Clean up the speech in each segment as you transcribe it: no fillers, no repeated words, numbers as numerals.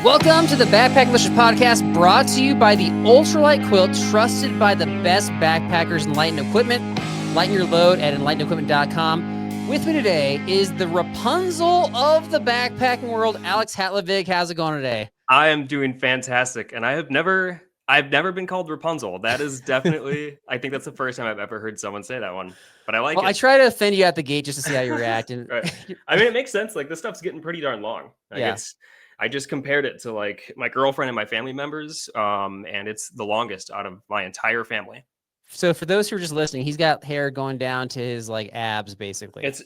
Welcome to the Backpack Glacier podcast, brought to you by the Ultralight Quilt, trusted by the best backpackers in lighten equipment. Lighten your load at enlightenequipment.com. With me today is the Rapunzel of the backpacking world, Alex Hatlevig. How's it going today? I am doing fantastic, and I've never been called Rapunzel. That is definitely, I think that's the first time I've ever heard someone say that one. But I like it. I try to offend you at the gate just to see how you react. And Right. I mean, it makes sense. Like, this stuff's getting pretty darn long. Like, I just compared it to like my girlfriend and my family members, and it's the longest out of my entire family. So for those who are just listening, he's got hair going down to his like abs, basically. It's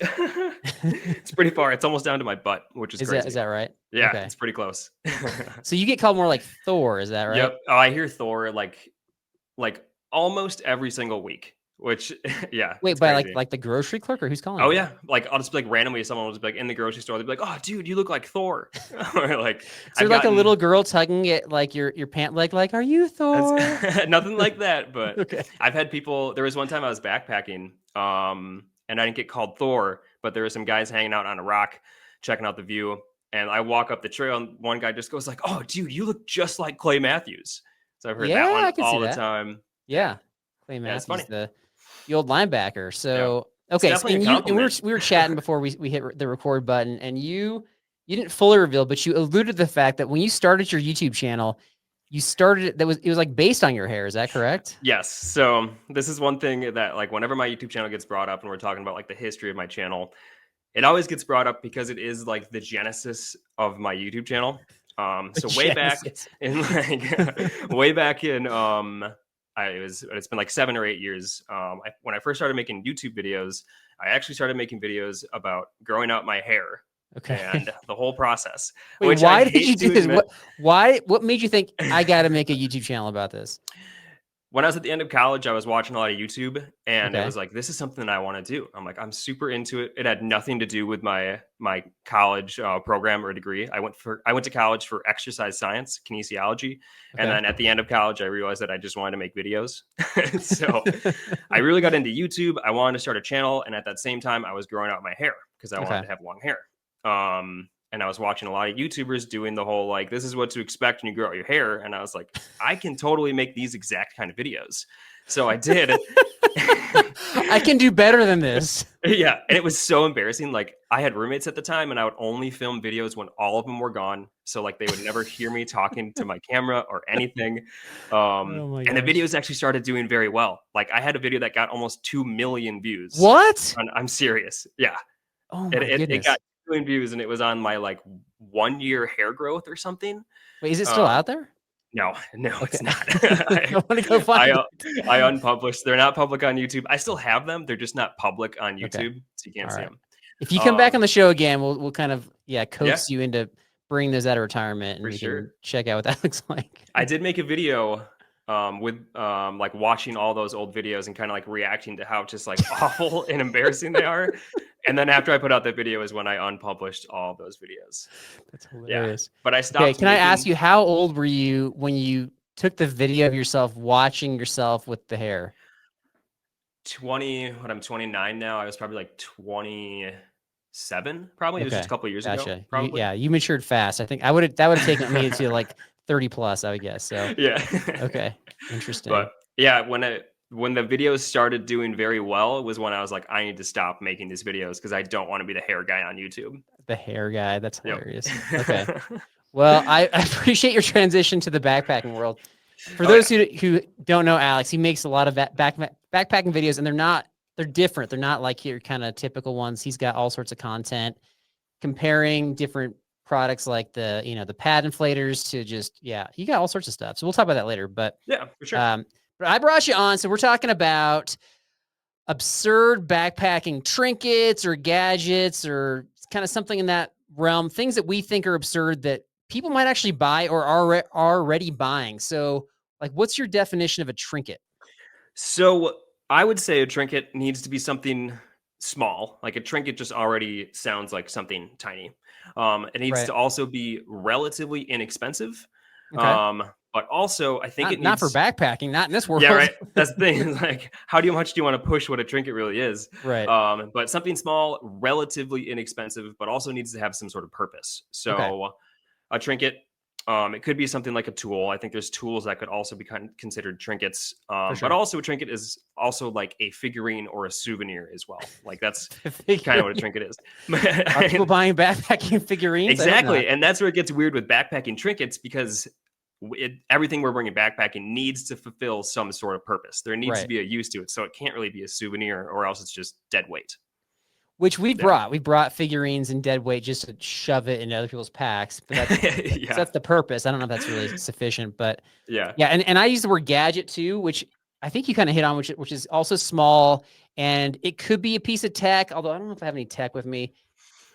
it's pretty far. It's almost down to my butt, which is crazy. Is that right? Yeah, okay. It's pretty close. So you get called more like Thor, is that right? Yep. Oh, I hear Thor like almost every single week. Which, yeah. Wait, by like the grocery clerk, or who's calling? Oh yeah, like I'll just be like randomly, someone will just be like in the grocery store, they'll be like, "Oh, dude, you look like Thor." Or like, so like a little girl tugging at like your pant leg, like, "Are you Thor?" Nothing like that, but okay. I've had people. There was one time I was backpacking, and I didn't get called Thor, but there were some guys hanging out on a rock, checking out the view, and I walk up the trail, and one guy just goes like, "Oh, dude, you look just like Clay Matthews." So I've heard that one all the time. Yeah, Clay Matthews, it's funny. The old linebacker. So okay, so, we were chatting before we hit the record button, and you didn't fully reveal, but you alluded to the fact that when you started your YouTube channel, you started it was like based on your hair. Is that correct? Yes. So this is one thing that like whenever my YouTube channel gets brought up and we're talking about like the history of my channel, it always gets brought up because it is like the genesis of my YouTube channel. So way back in it's been like 7 or 8 years. When I first started making YouTube videos, I actually started making videos about growing out my hair. Okay. And the whole process. Wait, why did you do this? What made you think I got to make a YouTube channel about this? When I was at the end of college, I was watching a lot of YouTube, and it was like, this is something that I want to do. I'm like, I'm super into it. It had nothing to do with my college program or degree. I went to college for exercise science, kinesiology. And then at the end of college, I realized that I just wanted to make videos. So I really got into YouTube. I wanted to start a channel. And at that same time, I was growing out my hair because I wanted to have long hair. And I was watching a lot of YouTubers doing the whole, like, this is what to expect when you grow out your hair. And I was like, I can totally make these exact kind of videos. So I did. I can do better than this. Yeah. And it was so embarrassing. Like, I had roommates at the time, and I would only film videos when all of them were gone. So like they would never hear me talking to my camera or anything. And the videos actually started doing very well. Like, I had a video that got almost 2 million views. What? I'm serious. Yeah. Oh my goodness. It got views, and it was on my like 1 year hair growth or something. Wait, is it still out there? No, it's not. I want to go find it. I unpublished. They're not public on YouTube. I still have them. They're just not public on YouTube, so you can't see them. If you come back on the show again, we'll kind of coax you into bringing those out of retirement, and we can check out what that looks like. I did make a video with like watching all those old videos and kind of like reacting to how just like awful and embarrassing they are. And then after I put out that video is when I unpublished all of those videos. That's hilarious. Yeah. But I stopped. Okay, can I ask you, how old were you when you took the video of yourself watching yourself with the hair? 20. When I'm 29 now, I was probably like 27. Probably. It was just a couple of years ago. Probably. You matured fast. I think that would have taken me to like 30 plus, I would guess. So yeah. Okay. Interesting. But yeah, when the videos started doing very well was when I was like, I need to stop making these videos because I don't want to be the hair guy on YouTube. The hair guy. That's hilarious. Yep. Okay. Well, I appreciate your transition to the backpacking world. For those who don't know Alex, he makes a lot of backpacking videos, and they're different. They're not like your kind of typical ones. He's got all sorts of content comparing different products like the pad inflators to just, you got all sorts of stuff. So we'll talk about that later, but yeah, for sure. But I brought you on. So we're talking about absurd backpacking trinkets or gadgets or kind of something in that realm, things that we think are absurd that people might actually buy or are already buying. So like, what's your definition of a trinket? So I would say a trinket needs to be something small. Like a trinket just already sounds like something tiny. It needs to also be relatively inexpensive. Okay. But also, I think not for backpacking, not in this world. Yeah, right. That's the thing. Like, how much do you want to push what a trinket really is? Right. But something small, relatively inexpensive, but also needs to have some sort of purpose. So a trinket, It could be something like a tool. I think there's tools that could also be considered trinkets. Sure. But also a trinket is also like a figurine or a souvenir as well. Like that's Figurine. kind of what a trinket is. Are people buying backpacking figurines? Exactly. And that's where it gets weird with backpacking trinkets, because everything we're bringing backpacking needs to fulfill some sort of purpose. There needs to be a use to it. So it can't really be a souvenir, or else it's just dead weight. Which we brought. We brought figurines and dead weight just to shove it into other people's packs. But that's, so that's the purpose. I don't know if that's really sufficient, but yeah. And I use the word gadget too, which I think you kind of hit on, which is also small, and it could be a piece of tech. Although I don't know if I have any tech with me,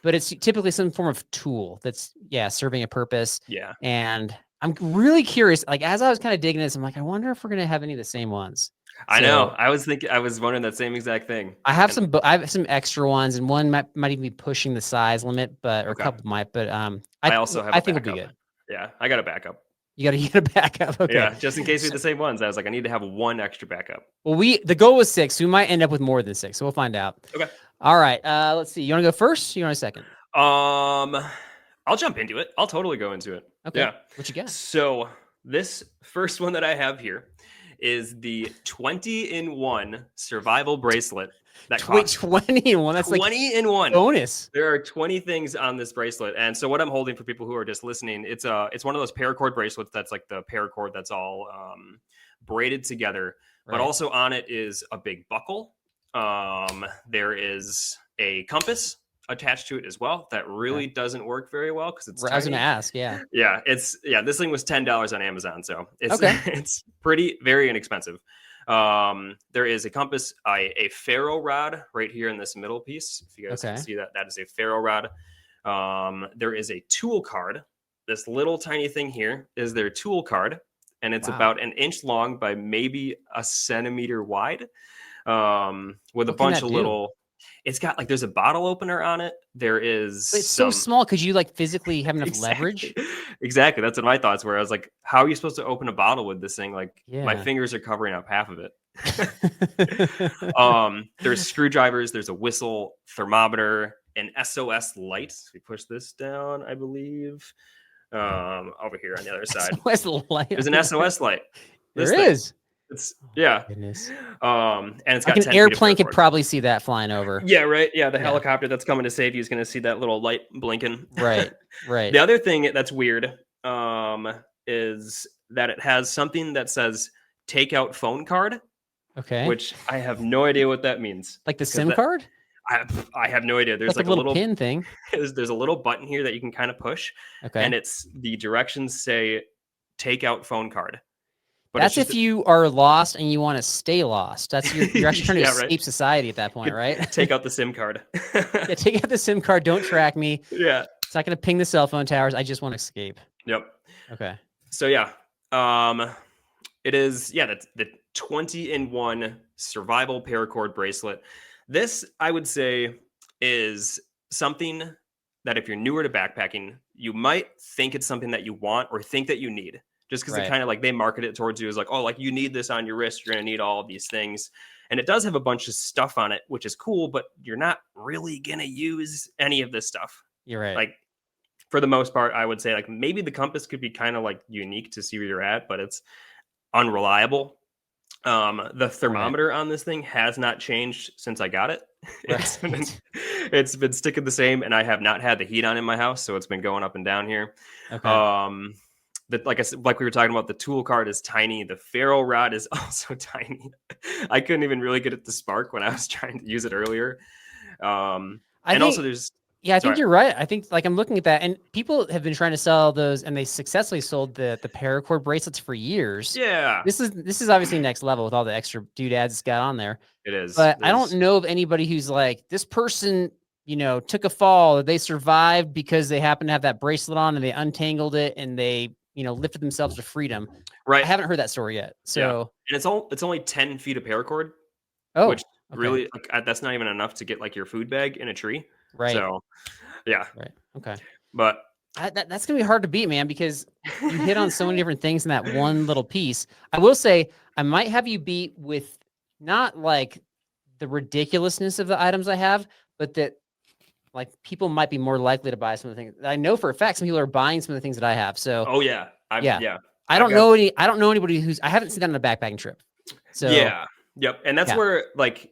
but it's typically some form of tool that's serving a purpose. Yeah. And I'm really curious. Like as I was kind of digging this, I'm like, I wonder if we're gonna have any of the same ones. I know. I was wondering that same exact thing. I have some extra ones, and one might even be pushing the size limit, or a couple might. But I also have. I think it'll be good. Yeah, I got a backup. You got to get a backup. Okay. Yeah, just in case we have the same ones. I was like, I need to have one extra backup. Well, the goal was 6, so we might end up with more than 6. So we'll find out. Okay. All right. Let's see. You want to go first? Or you want a second? I'll jump into it. I'll totally go into it. Okay. Yeah. What you got? So this first one that I have here is the 20-in-1 survival bracelet. That costs 20-in-1. That's 20-in-1 bonus. There are 20 things on this bracelet, and so what I'm holding for people who are just listening, it's one of those paracord bracelets that's like the paracord that's all braided together, but also on it is a big buckle. There is a compass attached to it as well that really doesn't work very well because it's I was gonna ask. This thing was $10 on Amazon, so it's very inexpensive. There is a compass, a ferro rod right here in this middle piece. If you guys can see that is a ferro rod. There is a tool card. This little tiny thing here is their tool card, and it's about an inch long by maybe a centimeter wide, with a bunch of little. It's got there's a bottle opener on it. There is. It's so small. Could you physically have enough leverage? Exactly. That's what my thoughts were. I was like, how are you supposed to open a bottle with this thing? My fingers are covering up half of it. There's screwdrivers. There's a whistle, thermometer, an SOS light. We push this down, I believe. Over here on the other side. SOS light. There's an SOS light. There is. It's Goodness. And it's got an airplane could probably see that flying over. Yeah, right. Yeah, the helicopter that's coming to save you is going to see that little light blinking. Right. The other thing that's weird is that it has something that says "take out phone card." Okay. Which I have no idea what that means. Like the SIM card? I have no idea. There's like a little pin thing. There's a little button here that you can kind of push. Okay. And the directions say "take out phone card." But that's if you are lost and you want to stay lost. That's you're actually trying to escape society at that point, right? Take out the SIM card. Take out the SIM card. Don't track me. Yeah. It's not going to ping the cell phone towers. I just want to escape. Yep. Okay. So it is that's the 20-in-1 survival paracord bracelet. This, I would say, is something that if you're newer to backpacking, you might think it's something that you want or think that you need. Just because it kind of they market it towards you as you need this on your wrist. You're going to need all of these things. And it does have a bunch of stuff on it, which is cool, but you're not really going to use any of this stuff. You're right. For the most part, I would say maybe the compass could be kind of unique to see where you're at, but it's unreliable. The thermometer on this thing has not changed since I got it. It's been sticking the same, and I have not had the heat on in my house, so it's been going up and down here. Okay. Like we were talking about, the tool card is tiny. The ferro rod is also tiny. I couldn't even really get it to spark when I was trying to use it earlier. I think you're right. I think I'm looking at that, and people have been trying to sell those, and they successfully sold the paracord bracelets for years. Yeah. This is obviously next level with all the extra doodads it's got on there. It is. But I don't know of anybody who's this person, took a fall, or they survived because they happened to have that bracelet on and they untangled it and they lifted themselves to freedom. Right. I haven't heard that story yet. So, and it's only 10 feet of paracord. Oh, which really that's not even enough to get your food bag in a tree. Right. So, yeah. Right. Okay. But that's gonna be hard to beat, man, because you hit on so many different things in that one little piece. I will say I might have you beat with not the ridiculousness of the items I have, but that like people might be more likely to buy some of the things. I know for a fact some people are buying some of the things that I have. So Oh yeah. I don't know anybody I haven't seen that on a backpacking trip. So yep. And that's where like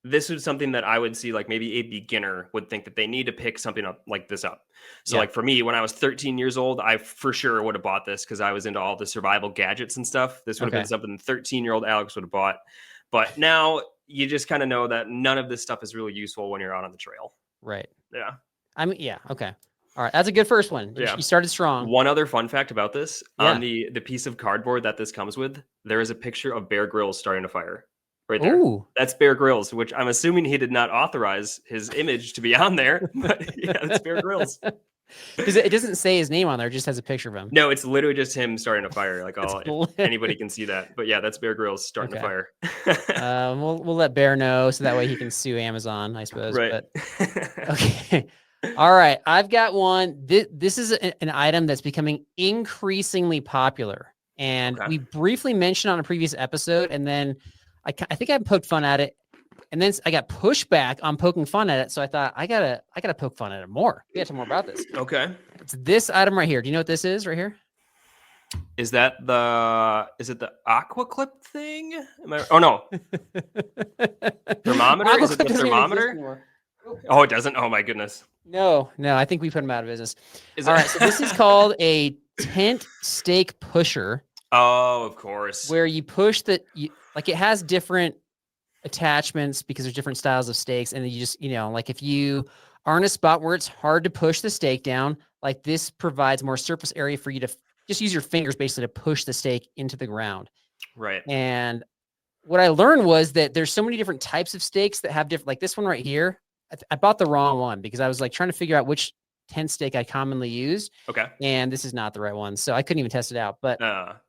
this is something that I would see like maybe a beginner would think that they need to pick something up like this up. So like for me, when I was 13 years old, I for sure would have bought this because I was into all the survival gadgets and stuff. This would have been something 13-year-old Alex would have bought. But now you just kind of know that none of this stuff is really useful when you're out on the trail. Right. Yeah. I mean, yeah. Okay. All right. That's a good first one. You started strong. One other fun fact about this, on the piece of cardboard that this comes with, there is a picture of Bear Grylls starting a fire. Right there. Ooh. That's Bear Grylls, which I'm assuming he did not authorize his image to be on there. But yeah, it's Bear Grylls. Because it doesn't say his name on there; it just has a picture of him. No, it's literally just him starting a fire. Like anybody can see that. But yeah, that's Bear Grylls starting a fire. We'll let Bear know so that way he can sue Amazon, I suppose. Right. But, okay. All right, I've got one. This is an item that's becoming increasingly popular, and we briefly mentioned on a previous episode, and then I think I poked fun at it, and then I got pushback on poking fun at it. So I thought I gotta poke fun at it more. We got to more about this. Okay, it's this item right here. Do you know what this is right here? Is it the aqua clip thing? Oh no, thermometer. Is it the thermometer? Oh, it doesn't. Oh my goodness. No. I think we put them out of business. All right, so this is called a tent stake pusher. Oh, of course. Where you push like it has different attachments because there's different styles of stakes. And you just, like if you are in a spot where it's hard to push the stake down, like this provides more surface area for you to just use your fingers basically to push the stake into the ground. Right. And what I learned was that there's so many different types of stakes that have different, like this one right here. I bought the wrong one because I was like trying to figure out which tent stake I commonly use. Okay. And this is not the right one. So I couldn't even test it out. But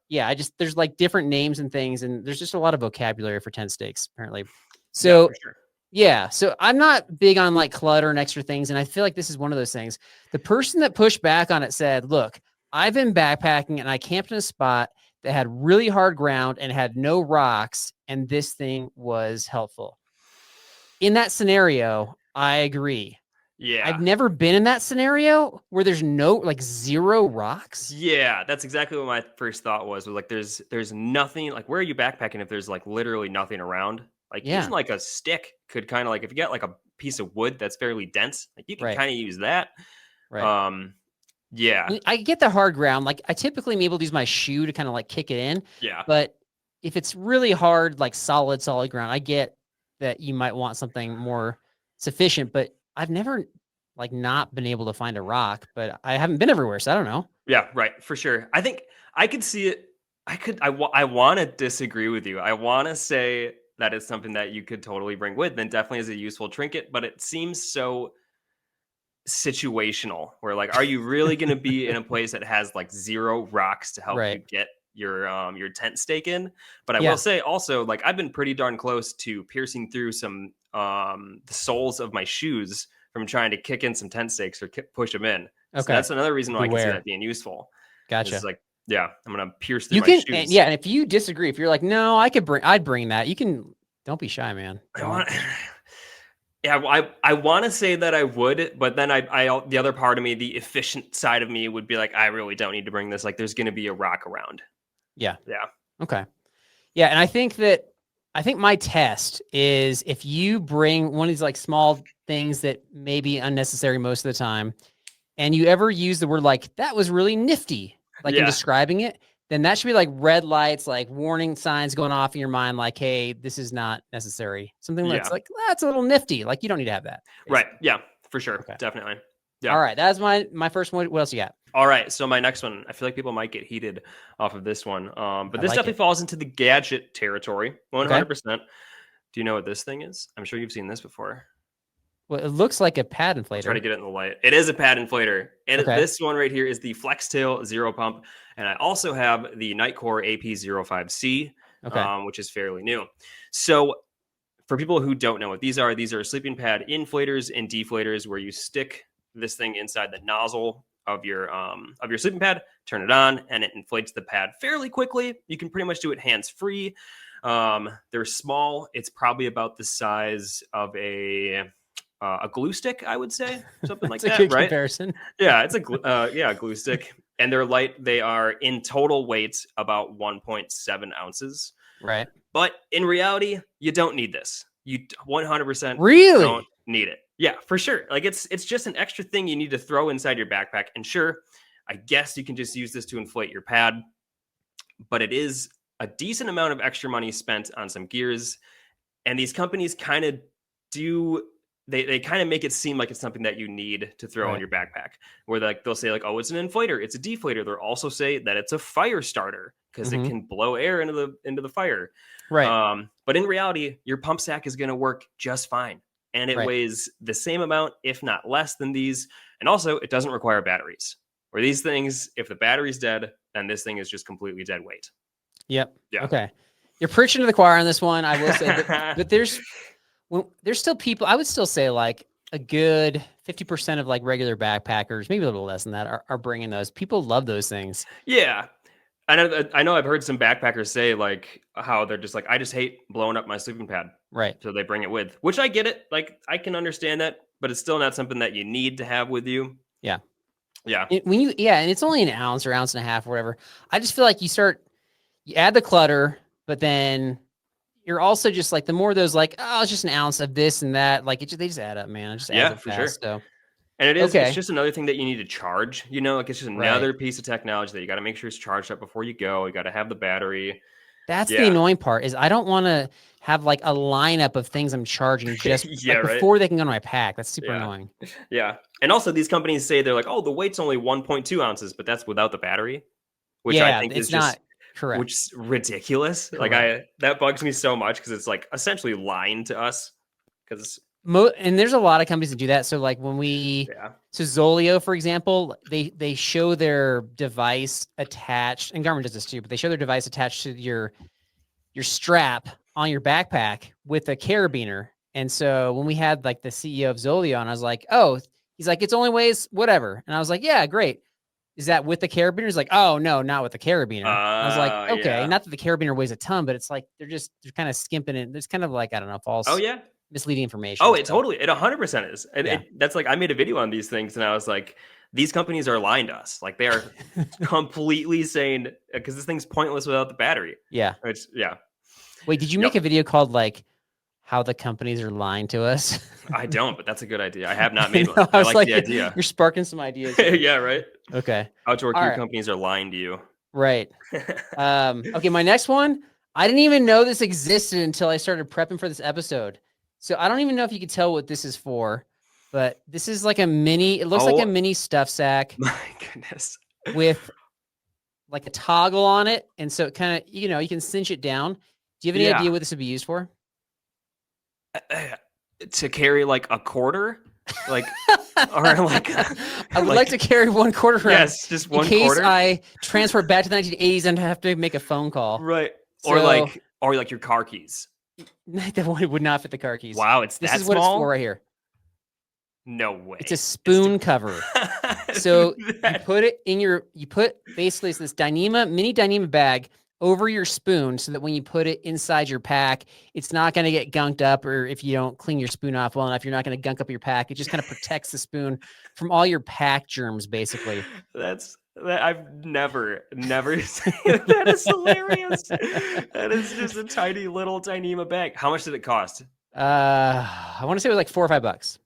yeah, there's like different names and things. And there's just a lot of vocabulary for tent stakes, apparently. So yeah. So I'm not big on like clutter and extra things. And I feel like this is one of those things. The person that pushed back on it said, look, I've been backpacking and I camped in a spot that had really hard ground and had no rocks. And this thing was helpful. In that scenario, I agree. Yeah. I've never been in that scenario where there's like zero rocks. Yeah, that's exactly what my first thought was like there's nothing, like where are you backpacking if there's like literally nothing around? Like using like a stick could kind of like, if you got like a piece of wood that's fairly dense, like you can kind of use that. Right. Yeah. I get the hard ground. Like I typically am able to use my shoe to kind of like kick it in. Yeah. But if it's really hard, like solid ground, I get that you might want something more sufficient, but I've never like not been able to find a rock, but I haven't been everywhere. So I don't know. Yeah, right. For sure. I think I could see it. I want to disagree with you. I want to say that it's something that you could totally bring with, then definitely is a useful trinket, but it seems so situational where like, are you really going to be in a place that has like zero rocks to help you get your tent stake in? But I will say also, like I've been pretty darn close to piercing through some the soles of my shoes from trying to kick in some tent stakes or push them in. So that's another reason why I can see that being useful. Gotcha. It's like, yeah, I'm gonna pierce through my shoes. And if you disagree, if you're like, no, I'd bring that. You can. Don't be shy, man. I want to say that I would, but then I the other part of me, the efficient side of me, would be like, I really don't need to bring this. Like, there's going to be a rock around. Yeah. Yeah. Okay. Yeah, and I think my test is if you bring one of these like small things that may be unnecessary most of the time, and you ever use the word like that was really nifty, like in describing it, then that should be like red lights, like warning signs going off in your mind, like, hey, this is not necessary. Something that's like, that's a little nifty. Like you don't need to have that. Basically. Right. Yeah, for sure. Okay. Definitely. Yeah. All right. That's my first one. What else you got? All right. So my next one, I feel like people might get heated off of this one. But this definitely falls into the gadget territory. 100%. Okay. Do you know what this thing is? I'm sure you've seen this before. Well, it looks like a pad inflator. Try to get it in the light. It is a pad inflator. And this one right here is the FlexTail Zero Pump. And I also have the Nightcore AP05C, which is fairly new. So for people who don't know what these are sleeping pad inflators and deflators where you stick this thing inside the nozzle of your sleeping pad, turn it on, and it inflates the pad fairly quickly. You can pretty much do it hands-free. They're small. It's probably about the size of a a glue stick, I would say, something like That's a that, good right? comparison. Yeah, it's a glue stick, and they're light. They are in total weight about 1.7 ounces. Right. But in reality, you don't need this. You 100% don't Really? need it. Yeah, for sure. Like it's just an extra thing you need to throw inside your backpack. And sure, I guess you can just use this to inflate your pad, but it is a decent amount of extra money spent on some gears. And these companies kind of do they kind of make it seem like it's something that you need to throw in your backpack, where like they'll say like, oh, it's an inflator, it's a deflator. They'll also say that it's a fire starter because it can blow air into the fire. Right. But in reality, your pump sack is going to work just fine, and it weighs the same amount, if not less, than these. And also, it doesn't require batteries. Where these things, if the battery's dead, then this thing is just completely dead weight. Yep. Yeah. Okay. You're preaching to the choir on this one, I will say, but there's still people. I would still say like a good 50% of like regular backpackers, maybe a little less than that, are bringing those. People love those things. Yeah. I know I've heard some backpackers say like how they're just like, I just hate blowing up my sleeping pad. Right. So they bring it with, which I get it. Like I can understand that, but it's still not something that you need to have with you. Yeah. Yeah. And it's only an ounce or ounce and a half or whatever. I just feel like you add the clutter, but then you're also just like, the more those like, oh, it's just an ounce of this and that, like they just add up, man. It just adds up for fast, sure. So. And it's just another thing that you need to charge, like it's just another piece of technology that you got to make sure it's charged up before you go. You got to have the battery. That's the annoying part, is I don't want to have like a lineup of things I'm charging just before they can go to my pack. That's super annoying. Yeah. And also these companies say they're like, oh, the weight's only 1.2 ounces, but that's without the battery, which I think is just correct. Which is ridiculous. Correct. Like that bugs me so much because it's like essentially lying to us. Because and there's a lot of companies that do that. So like when so Zoleo, for example, they show their device attached, and Garmin does this too, but they show their device attached to your strap on your backpack with a carabiner. And so when we had like the CEO of Zoleo on, I was like, oh, he's like, it's only weighs whatever. And I was like, yeah, great. Is that with the carabiner? He's like, oh no, not with the carabiner. I was like, okay, not that the carabiner weighs a ton, but it's like they're kind of skimping it. There's kind of like, I don't know, false. Misleading information. Oh, it 100% is. And that's like, I made a video on these things and I was like, these companies are lying to us. Like they are completely saying, because this thing's pointless without the battery. Yeah. Yeah. Wait, did you make a video called like how the companies are lying to us? I don't, but that's a good idea. I have not made one. I like the idea. You're sparking some ideas. Yeah, right. Okay. Outdoor gear companies are lying to you. Right. Okay, my next one, I didn't even know this existed until I started prepping for this episode. So I don't even know if you could tell what this is for, but this is like it looks like a mini stuff sack. My goodness. With like a toggle on it. And so it kind of, you can cinch it down. Do you have any idea what this would be used for? To carry like a quarter? Like, or like, I would like to carry one quarter around. Yes, just one quarter. In case quarter. I transfer back to the 1980s and have to make a phone call. Right. So, or like your car keys. That one would not fit the car keys. Wow, this is what it's for right here. No way. It's a spoon cover. So you put it in basically it's this mini Dyneema bag over your spoon so that when you put it inside your pack, it's not going to get gunked up, or if you don't clean your spoon off well enough, you're not going to gunk up your pack. It just kind of protects the spoon from all your pack germs, basically. I've never seen that. Is hilarious. That is just a tiny little Dyneema bag. How much did it cost? I want to say it was like $4 or $5.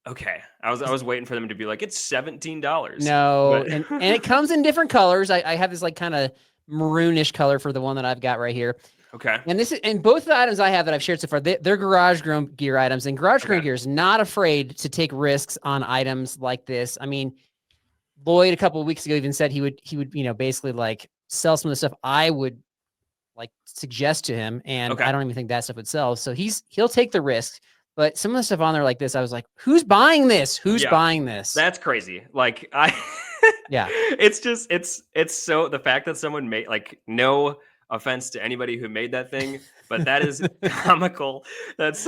Okay. I was waiting for them to be like, it's $17. No. And it comes in different colors. I have this like kind of maroonish color for the one that I've got right here. Okay. And both the items I have that I've shared so far, they're garage grown gear items, and garage grown gear is not afraid to take risks on items like this. I mean, Lloyd a couple of weeks ago even said he would, basically like sell some of the stuff I would like suggest to him. And I don't even think that stuff would sell. So he'll take the risk. But some of the stuff on there like this, I was like, who's buying this? Who's buying this? That's crazy. Like it's so, the fact that someone made, like, no offense to anybody who made that thing, but that is comical. That's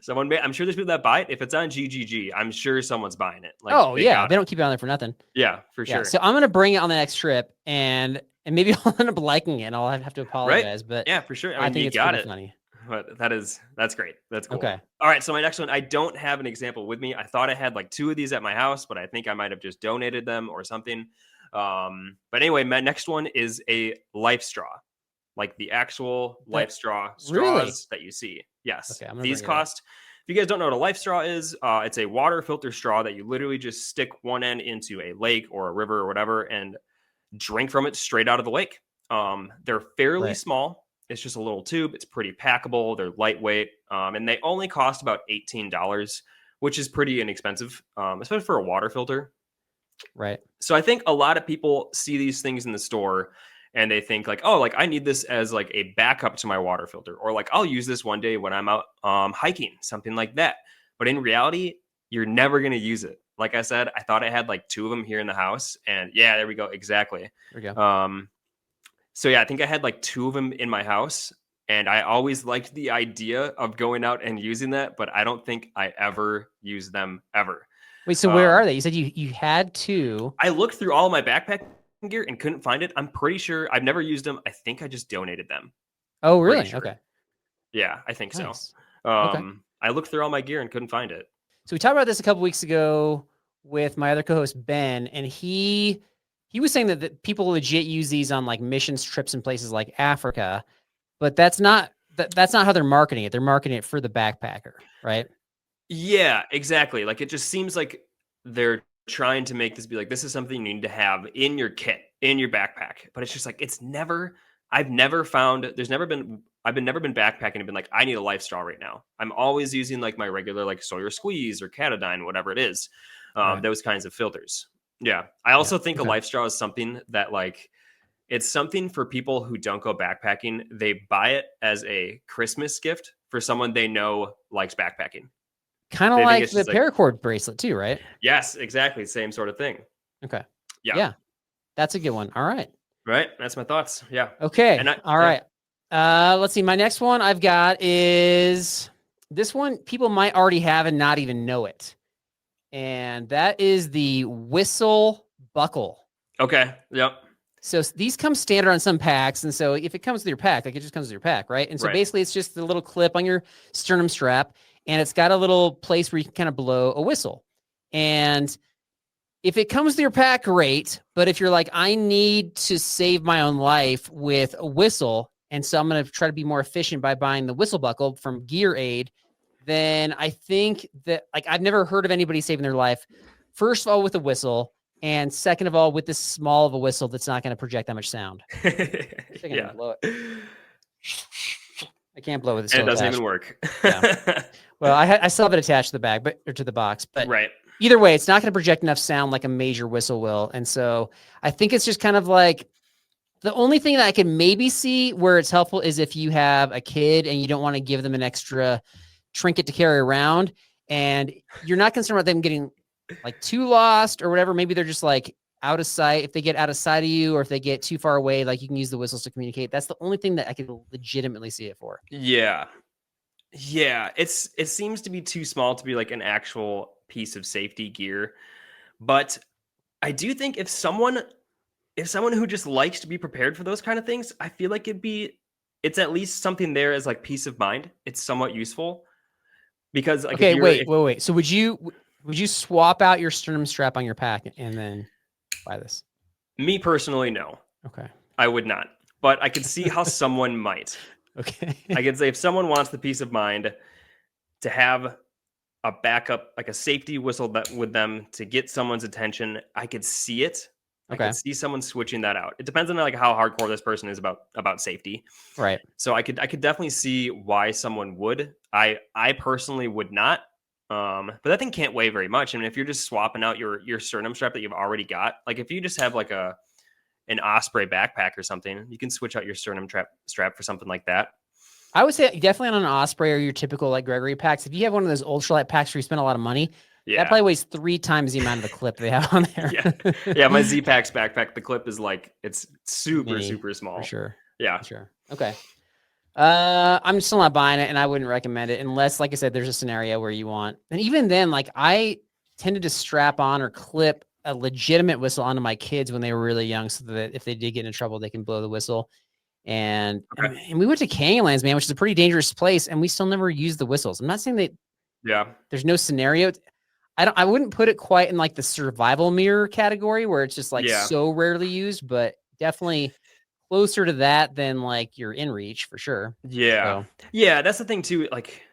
someone made. I'm sure there's people that buy it. If it's on GGG, I'm sure someone's buying it. Like, they don't keep it on there for nothing. Yeah, for sure. So I'm gonna bring it on the next trip, and maybe I'll end up liking it, and I'll have to apologize. But yeah, for sure. I think it's pretty funny. but that's great. That's cool. Okay. All right, so my next one, I don't have an example with me. I thought I had like 2 of these at my house, but I think I might have just donated them or something. But anyway, my next one is a life straw, like the actual life straw Really? straws that you see. Yes, Okay, I'm gonna these bring it up. cost. If you guys don't know what a life straw is, it's a water filter straw that you literally just stick one end into a lake or a river or whatever and drink from it straight out of the lake. They're fairly Right. small. It's just a little tube. It's pretty packable. They're lightweight, and they only cost about $18, which is pretty inexpensive, especially for a water filter. Right. So I think a lot of people see these things in the store and they think like, oh, like I need this as like a backup to my water filter, or like I'll use this one day when I'm out hiking, something like that. But in reality, you're never going to use it. Like I said, I thought I had like 2 of them here in the house, and yeah, there we go. Exactly. There we go. So yeah, I think I had like 2 of them in my house, and I always liked the idea of going out and using that, but I don't think I ever use them ever. Wait, so where are they? You said you had 2. I looked through all of my backpack gear and couldn't find it. I'm pretty sure I've never used them. I think I just donated them. Oh, really? Sure. Okay. Yeah, I think Nice. so. Okay. I looked through all my gear and couldn't find it. So we talked about this a couple weeks ago with my other co-host Ben, and he was saying that people legit use these on like missions trips in places like Africa, but that's not how they're marketing it. They're marketing it for the backpacker, right? Yeah, exactly. Like it just seems like they're trying to make this be like, this is something you need to have in your kit, in your backpack. But it's just like, I've never been backpacking and been like, I need a life straw right now. I'm always using like my regular like Sawyer Squeeze or Katadyn, whatever it is, Right. those kinds of filters. Yeah. I also think okay. a life straw is something that like, it's something for people who don't go backpacking. They buy it as a Christmas gift for someone they know likes backpacking. Kind of like the paracord bracelet too, right? Yes, exactly. Same sort of thing. Okay. Yeah. Yeah. That's a good one. All right. Right. That's my thoughts. Yeah. Okay. All right. Let's see. My next one I've got is this one people might already have and not even know it. And that is the whistle buckle. Okay. Yep. So these come standard on some packs. And so if it comes with your pack, like it just comes with your pack, right? And so basically it's just the little clip on your sternum strap, and it's got a little place where you can kind of blow a whistle. And if it comes with your pack, great. But if you're like, I need to save my own life with a whistle, and so I'm going to try to be more efficient by buying the whistle buckle from Gear Aid, then I think that like I've never heard of anybody saving their life. First of all, with a whistle, and second of all, with this small of a whistle that's not going to project that much sound. Yeah. Blow it. I can't blow with it. And it doesn't even work. Yeah. Well, I still have it attached to the bag, or to the box, but either way, it's not going to project enough sound like a major whistle will. And so I think it's just kind of like the only thing that I can maybe see where it's helpful is if you have a kid and you don't want to give them an extra trinket to carry around, and you're not concerned about them getting like too lost or whatever. Maybe they're just like out of sight. If they get out of sight of you, or if they get too far away, like you can use the whistles to communicate. That's the only thing that I can legitimately see it for. Yeah. Yeah. It seems to be too small to be like an actual piece of safety gear. But I do think if someone who just likes to be prepared for those kind of things, I feel like it's at least something there as like peace of mind. It's somewhat useful because like, okay, wait. So would you swap out your sternum strap on your pack and then buy this? Me personally, no. Okay. I would not, but I could see how someone might. Okay. I could say if someone wants the peace of mind to have a backup, like a safety whistle that with them to get someone's attention, I could see it. Okay. I could see someone switching that out. It depends on like how hardcore this person is about safety. Right. So I could definitely see why someone would. I personally would not. But that thing can't weigh very much. I mean, if you're just swapping out your sternum strap that you've already got, like if you just have like an Osprey backpack or something, you can switch out your sternum strap for something like that. I would say definitely on an Osprey or your typical like Gregory packs. If you have one of those ultralight packs where you spend a lot of money, that probably weighs 3 times the amount of the clip they have on there. Yeah. My Z-Packs backpack, the clip is like, it's super small. For sure. Yeah. For sure. Okay. I'm still not buying it, and I wouldn't recommend it unless, like I said, there's a scenario where you want. And even then, like I tended to strap on or clip a legitimate whistle onto my kids when they were really young, so that if they did get into trouble, they can blow the whistle. And Okay. and we went to Canyonlands, man, which is a pretty dangerous place, and we still never used the whistles. I'm not saying that there's no scenario. I wouldn't put it quite in like the survival mirror category where it's just like so rarely used, but definitely closer to that than like you're in reach for sure. Yeah. So. Yeah, that's the thing too. Like,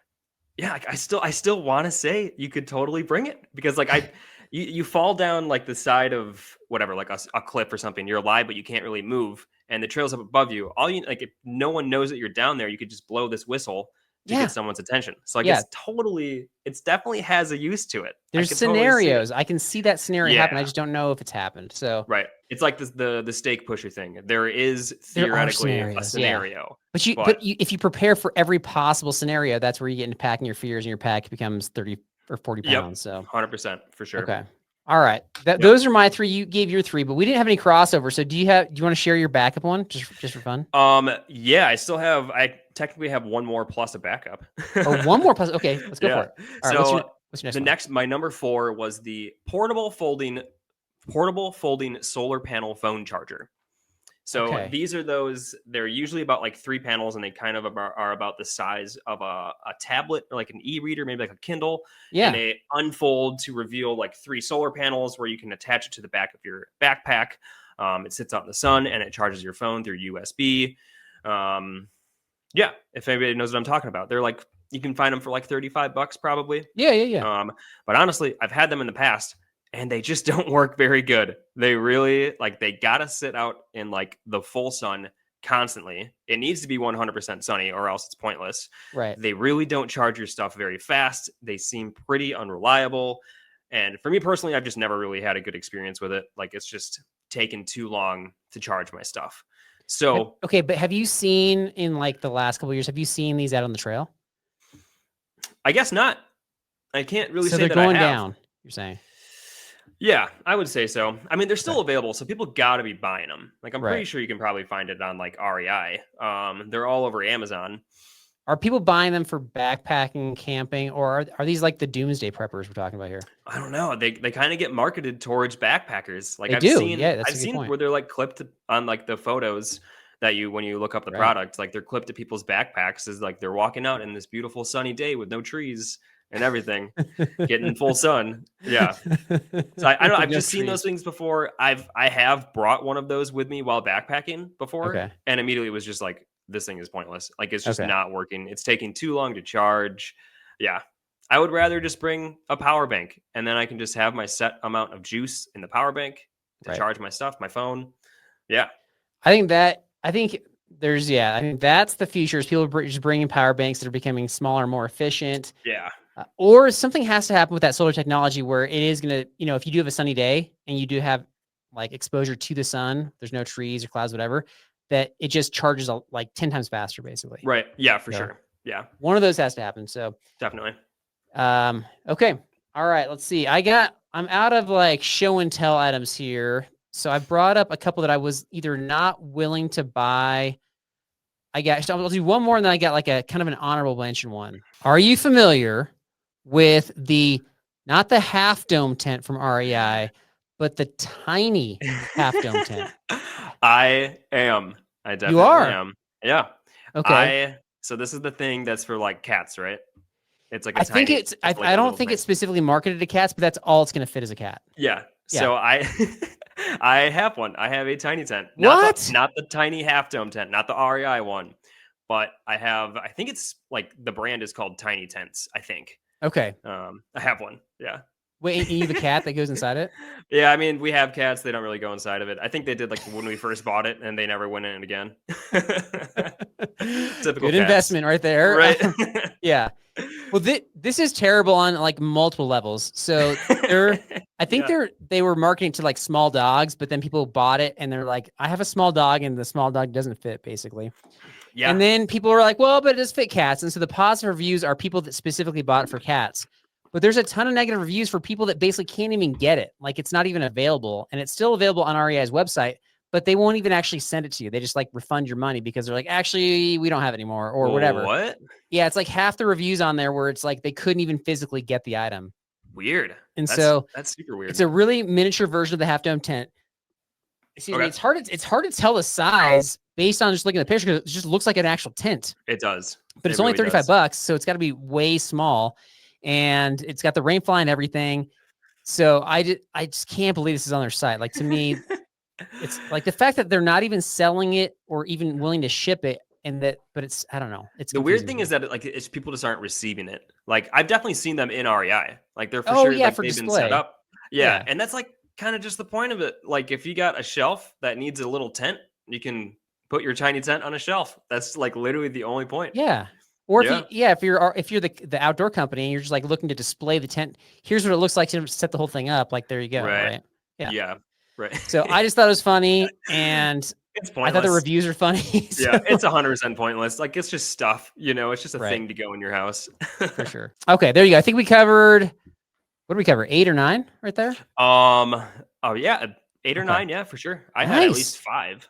yeah, like I still want to say you could totally bring it because like you fall down like the side of whatever, like a cliff or something. You're alive, but you can't really move, and the trail's up above you. All you like, if no one knows that you're down there, you could just blow this whistle to get someone's attention. So like, it's definitely has a use to it. There's scenarios. I can see that scenario happen. I just don't know if it's happened. So right, it's like the stake pusher thing. There is theoretically a scenario, but if you prepare for every possible scenario, that's where you get into packing your fears, and your pack becomes 30 or 40 pounds. So 100% for sure. Okay. All right. Those are my 3. You gave your 3, but we didn't have any crossover. So do you want to share your backup one just for fun? Yeah, I technically have one more plus a backup. One more plus. Okay, let's go for it. All right, what's your next one? My number 4 was the portable folding solar panel phone charger. So these are those, they're usually about like 3 panels, and they kind of are about the size of a tablet or like an e-reader, maybe like a Kindle. Yeah. And they unfold to reveal like 3 solar panels where you can attach it to the back of your backpack. It sits out in the sun and it charges your phone through USB. Yeah, if anybody knows what I'm talking about, they're like, you can find them for like $35 probably. Yeah. But honestly, I've had them in the past, and they just don't work very good. They really they gotta sit out in like the full sun constantly. It needs to be 100% sunny, or else it's pointless. Right. They really don't charge your stuff very fast. They seem pretty unreliable. And for me personally, I've just never really had a good experience with it. Like, it's just taken too long to charge my stuff. So okay, but have you seen in like the last couple of years, have you seen these out on the trail? I guess not. I can't really say they're that going I have. down, you're saying? Yeah, I would say so. I mean, they're still available, so people got to be buying them. Like, I'm pretty sure you can probably find it on like REI. They're all over Amazon. Are people buying them for backpacking, camping, or are these like the doomsday preppers we're talking about here? I don't know. They kind of get marketed towards backpackers. Like, I've seen where they're like clipped on like the photos that when you look up the product, like they're clipped to people's backpacks as like they're walking out in this beautiful sunny day with no trees and everything, getting full sun. Yeah. So I don't know. I've just seen those things before. I have brought one of those with me while backpacking before, and immediately was just like, this thing is pointless. Like, it's just not working. It's taking too long to charge. Yeah. I would rather just bring a power bank, and then I can just have my set amount of juice in the power bank to charge my stuff, my phone. Yeah. I think that's the future, is people just bringing power banks that are becoming smaller, more efficient. Yeah. Or something has to happen with that solar technology where it is going to, if you do have a sunny day and you do have like exposure to the sun, there's no trees or clouds, whatever, that it just charges like 10 times faster, basically. Right. Yeah, for sure. Yeah. One of those has to happen. So definitely. Okay. All right. Let's see. I'm out of like show and tell items here. So I brought up a couple that I was either not willing to buy. I'll do one more, and then I got like a kind of an honorable mention one. Are you familiar with not the half dome tent from REI, but the tiny half dome tent? I am. I definitely am. Yeah. Okay. So this is the thing that's for like cats, right? It's like I don't think it's specifically marketed to cats, but that's all it's going to fit as a cat. Yeah. So I have one. I have a tiny tent. Not the tiny half dome tent, not the REI one, but I think it's like the brand is called Tiny Tents, I think. Okay. I have one. Yeah. Wait, you have a cat that goes inside it? Yeah, I mean, we have cats. They don't really go inside of it. I think they did like when we first bought it, and they never went in it again. Typical good investment right there. Right. Yeah. Well, this is terrible on like multiple levels. So I think they were marketing to like small dogs, but then people bought it and they're like, I have a small dog, and the small dog doesn't fit, basically. Yeah. And then people were like, well, but it does fit cats. And so the positive reviews are people that specifically bought it for cats. But there's a ton of negative reviews for people that basically can't even get it. Like, it's not even available, and it's still available on REI's website, but they won't even actually send it to you. They just like refund your money because they're like, actually, we don't have it anymore, or whatever. What? Yeah. It's like half the reviews on there where it's like they couldn't even physically get the item. Weird. And that's super weird. It's a really miniature version of the half dome tent. excuse me, it's hard to tell the size based on just looking at the picture because it just looks like an actual tent. It does. But it's only $35, so it's got to be way small, and it's got the rainfly and everything. So I just can't believe this is on their site. Like, to me, it's like the fact that they're not even selling it or even willing to ship it, but it's, I don't know. It's the weird thing is that it's people just aren't receiving it. Like, I've definitely seen them in REI. Like, they're for sure like for they've display. been set up. Yeah, and that's like kind of just the point of it. Like, if you got a shelf that needs a little tent, you can put your tiny tent on a shelf. That's like literally the only point. Yeah. Or if you're the outdoor company and you're just like looking to display the tent, here's what it looks like to set the whole thing up. Like, there you go. Right. Yeah. Right. So I just thought it was funny, and it's pointless. I thought the reviews are funny. So. Yeah, it's 100% pointless. Like, it's just stuff, it's just a thing to go in your house. For sure. Okay, there you go. I think we covered, what did we cover? 8 or 9 right there? Oh yeah, 8 or 9, yeah, for sure. I had at least 5.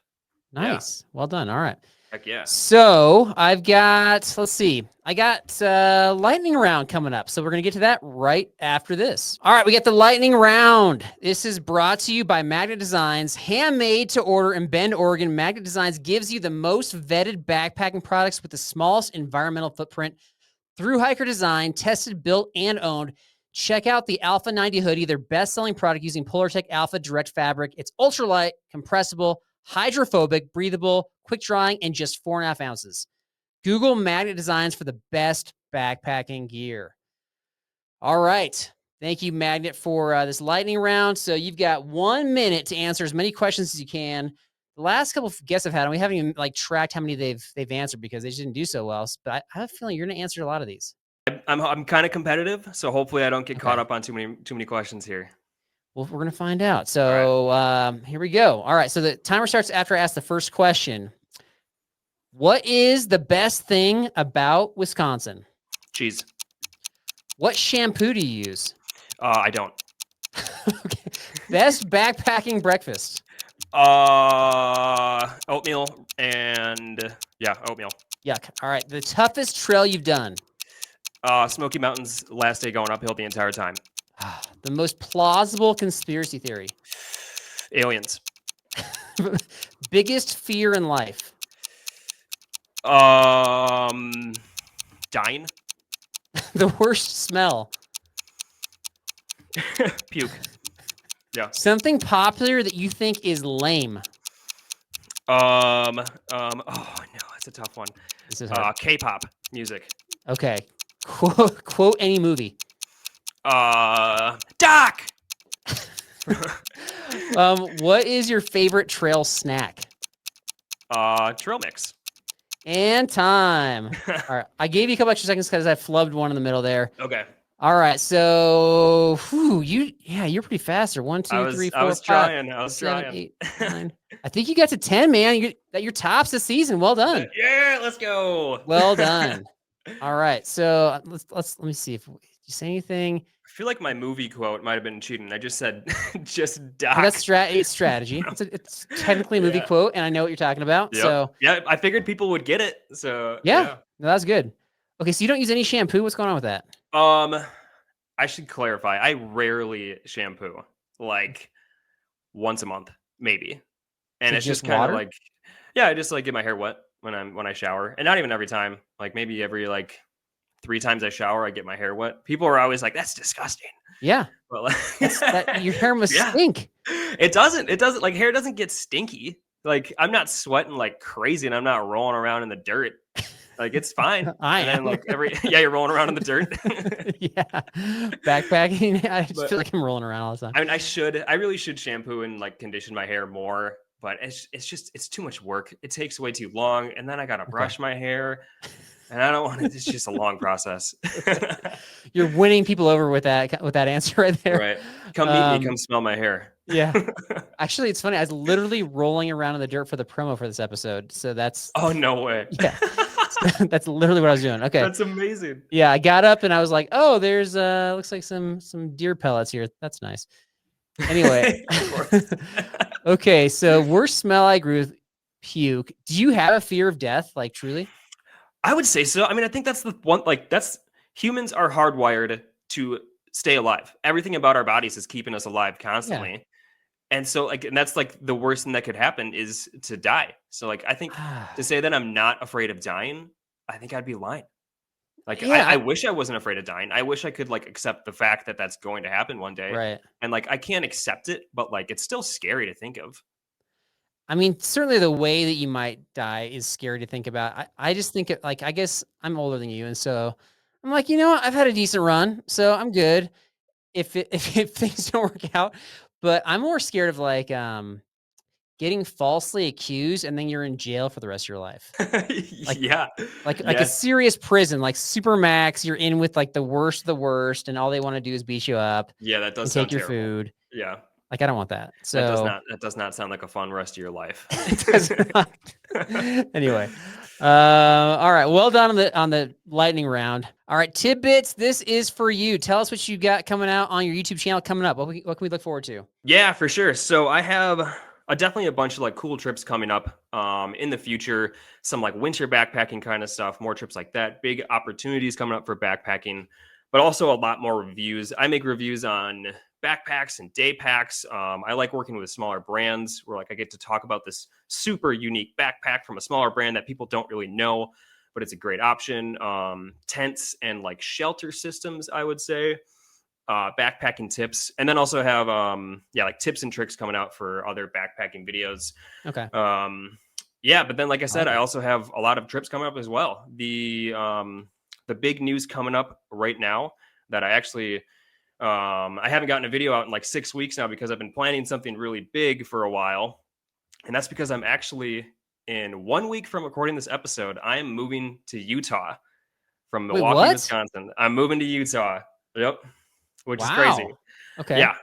Nice. Yeah. Well done. All right. Heck yeah. So I've got, let's see, I got lightning round coming up. So we're going to get to that right after this. All right, we got the lightning round. This is brought to you by Magnet Designs. Handmade to order in Bend, Oregon, Magnet Designs gives you the most vetted backpacking products with the smallest environmental footprint. Through hiker design, tested, built, and owned. Check out the Alpha 90 hoodie, their best-selling product using Polartec Alpha Direct fabric. It's ultralight, compressible, hydrophobic, breathable, quick drying, and just 4.5 ounces. Google Magnet Designs for the best backpacking gear. All right. Thank you, Magnet, for this lightning round. So you've got 1 minute to answer as many questions as you can. The last couple of guests I've had, and we haven't even tracked how many they've answered because they just didn't do so well. But I have a feeling you're going to answer a lot of these. I'm kind of competitive, so hopefully I don't get caught up on too many questions here. Well, we're going to find out. So here we go. All right. So the timer starts after I ask the first question. What is the best thing about Wisconsin? Cheese. What shampoo do you use? I don't. Okay. Best backpacking breakfast? Oatmeal and oatmeal. Yuck. All right. The toughest trail you've done? Smoky Mountains, last day going uphill the entire time. The most plausible conspiracy theory? Aliens. Biggest fear in life? Dying. The worst smell? Puke. Yeah. Something popular that you think is lame? Oh no, that's a tough one. This is hard. K-pop music. Okay. Quote any movie. Doc. What is your favorite trail snack? Trail mix. And time. All right. I gave you a couple extra seconds because I flubbed one in the middle there. Okay. All right. So you're pretty fast. Or 1, 2, 3, 4, 5, I was 7, trying. 8, 9. I think you got to 10, man. You're tops this season. Well done. Yeah, let's go. Well done. All right. So let me see if you say anything. I feel like my movie quote might have been cheating. I just said just Doc. Well, that's strategy. It's technically a movie quote, and I know what you're talking about. Yep. So yeah, I figured people would get it. So yeah. No, that's good. Okay, so you don't use any shampoo. What's going on with that? I should clarify. I rarely shampoo, like once a month, maybe. And it's just kind of like, I just get my hair wet when I shower, and not even every time. Like maybe every 3 times I shower, I get my hair wet. People are always like, "That's disgusting." Yeah, but your hair must stink. It doesn't. It doesn't. Hair doesn't get stinky. I'm not sweating like crazy, and I'm not rolling around in the dirt. It's fine. I am. You're rolling around in the dirt. Yeah, backpacking. I just feel like I'm rolling around all the time. I mean, I really should shampoo and condition my hair more, but it's too much work. It takes way too long, and then I gotta brush my hair, and I don't want it. It's just a long process. You're winning people over with that answer right there. Right. Come meet me. Come smell my hair. Yeah. Actually, it's funny. I was literally rolling around in the dirt for the promo for this episode. So that's. Oh, no way. Yeah. That's literally what I was doing. Okay. That's amazing. Yeah. I got up and I was like, oh, there's looks like some deer pellets here. That's nice. Anyway. Okay. So worst smell, I agree with puke. Do you have a fear of death? Truly? I would say so. I mean, I think that's the one, humans are hardwired to stay alive. Everything about our bodies is keeping us alive constantly. And so like, and that's like the worst thing that could happen is to die. So like, I think to say that I'm not afraid of dying, I think I'd be lying. Like, Yeah, I wish I wasn't afraid of dying. I wish I could like accept the fact that that's going to happen one day. right. And like, I can't accept it, but like, it's still scary to think of. I mean, certainly the way that you might die is scary to think about. I just think it like, I guess I'm older than you. And so I'm like, you know what? I've had a decent run, so I'm good if things don't work out. But I'm more scared of like, getting falsely accused and then you're in jail for the rest of your life. Like, Yeah. like a serious prison, like super max. You're in with like the worst of the worst, and all they want to do is beat you up Yeah, that does and take sound your terrible. food. Yeah. Like, I don't want that. So That does not sound like a fun rest of your life. it does not. Anyway, all right. Well done on the lightning round. All right, tidbits. This is for you. Tell us what you got coming out on your YouTube channel coming up. What can we look forward to? Yeah, for sure. So I have definitely a bunch of like cool trips coming up in the future. Some like winter backpacking kind of stuff, more trips like that. Big opportunities coming up for backpacking, but also a lot more reviews. I make reviews on backpacks and day packs. I like working with smaller brands where like I get to talk about this super unique backpack from a smaller brand that people don't really know, but it's a great option. Tents and like shelter systems, I would say. Backpacking tips, and then also have like tips and tricks coming out for other backpacking videos. Okay. But then like I said, I also have a lot of trips coming up as well. The big news coming up right now that I actually I haven't gotten a video out in like 6 weeks now because I've been planning something really big for a while, and that's because I'm actually in 1 week from recording this episode, I am moving to Utah from Milwaukee, Wisconsin. I'm moving to Utah. Yep. Which is crazy. Okay. Yeah.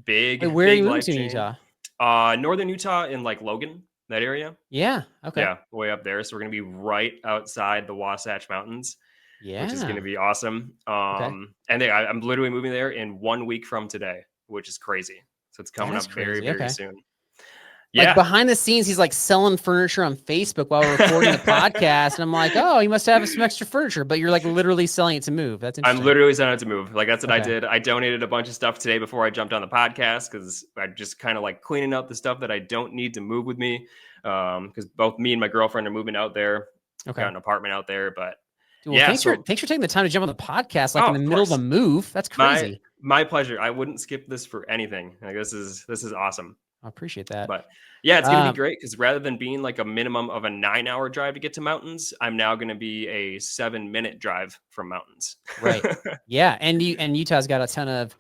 Big, Wait, where big are you moving life to in change. Utah? Northern Utah in like Logan, that area. Yeah. Okay. Yeah, way up there. So we're gonna be right outside the Wasatch Mountains, which is gonna be awesome. And I'm literally moving there in 1 week from today, which is crazy. So it's coming up very, very soon. Like behind the scenes, he's like selling furniture on Facebook while we're recording the podcast. And I'm like, oh, you must have some extra furniture, but you're like literally selling it to move. That's interesting. I'm literally selling it to move. Like that's what I did. I donated a bunch of stuff today before I jumped on the podcast because I'm just kind of like cleaning up the stuff that I don't need to move with me. Because both me and my girlfriend are moving out there. Got an apartment out there, but thanks for taking the time to jump on the podcast like in the middle of the move. That's crazy. My pleasure. I wouldn't skip this for anything. Like this is awesome. I appreciate that. But yeah, it's going to be great because rather than being like a minimum of a 9-hour drive to get to mountains, I'm now going to be a 7-minute drive from mountains. Right. Yeah. And Utah's got a ton of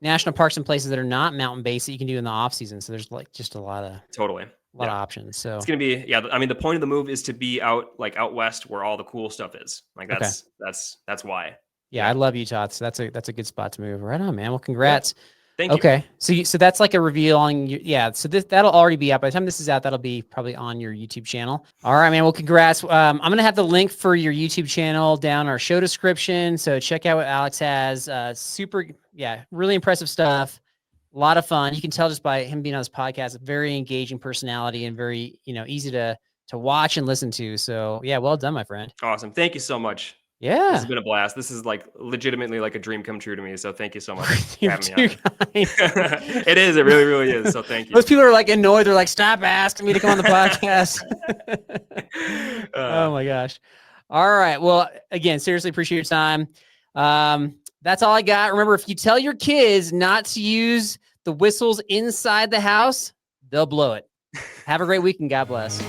national parks and places that are not mountain based that you can do in the off season. So there's like just a lot of options. So it's going to be, I mean, the point of the move is to be out west where all the cool stuff is. Like that's why. Yeah. I love Utah. So that's a good spot to move. Right on, man. Well, congrats. Yeah. Thank you. Okay. So that's like a reveal on you. Yeah. So that'll already be up by the time this is out. That'll be probably on your YouTube channel. All right, man. Well, congrats. I'm going to have the link for your YouTube channel down our show description. So check out what Alex has. Really impressive stuff. A lot of fun. You can tell just by him being on this podcast, a very engaging personality and very, easy to watch and listen to. So yeah, well done, my friend. Awesome. Thank you so much. Yeah. This has been a blast. This is like legitimately like a dream come true to me. So thank you so much for having me on. It is. It really, really is. So thank you. Most people are like annoyed. They're like, stop asking me to come on the podcast. Oh my gosh. All right. Well, again, seriously appreciate your time. That's all I got. Remember, if you tell your kids not to use the whistles inside the house, they'll blow it. Have a great weekend. God bless.